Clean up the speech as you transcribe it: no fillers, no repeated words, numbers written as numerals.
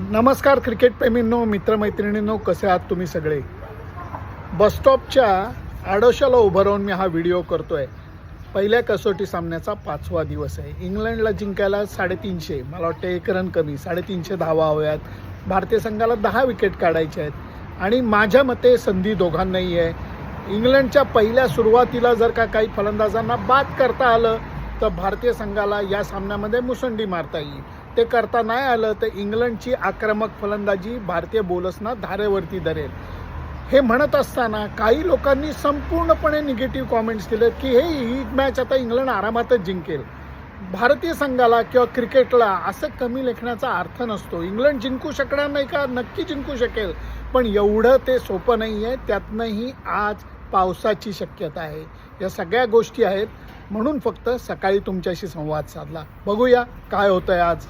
नमस्कार क्रिकेटप्रेमींनो, मित्रमैत्रिणींनो, कसे आहात तुम्ही सगळे. बसस्टॉपच्या आडोशाला उभं राहून मी हा व्हिडिओ करतो आहे. पहिल्या कसोटी सामन्याचा 5वा दिवस आहे. इंग्लंडला जिंकायला 350, मला वाटतं 1 रन कमी, 350 धावा हव्यात. भारतीय संघाला 10 विकेट काढायच्या आहेत आणि माझ्या मते संधी दोघांनाही आहे. इंग्लंडच्या पहिल्या सुरुवातीला जर का काही फलंदाजांना बाद करता आलं तर भारतीय संघाला या सामन्यामध्ये मुसंडी मारता येईल. ते करता नाही आलं तर इंग्लंडची आक्रमक फलंदाजी भारतीय बॉलर्सना धारेवरती धरेल. हे म्हणत असताना काही लोकांनी संपूर्णपणे निगेटिव्ह कॉमेंट्स केले की ही मॅच आता इंग्लंड आरामातच जिंकेल. भारतीय संघाला किंवा क्रिकेटला असं कमी लेखण्याचा अर्थ नसतो. इंग्लंड जिंकू शकणार नाही का? नक्की जिंकू शकेल, पण एवढं ते सोपं नाही आहे. त्यातनंही आज पावसाची शक्यता आहे. या सगळ्या गोष्टी आहेत म्हणून फक्त सकाळी तुमच्याशी संवाद साधला. बघूया काय होतं आहे आज.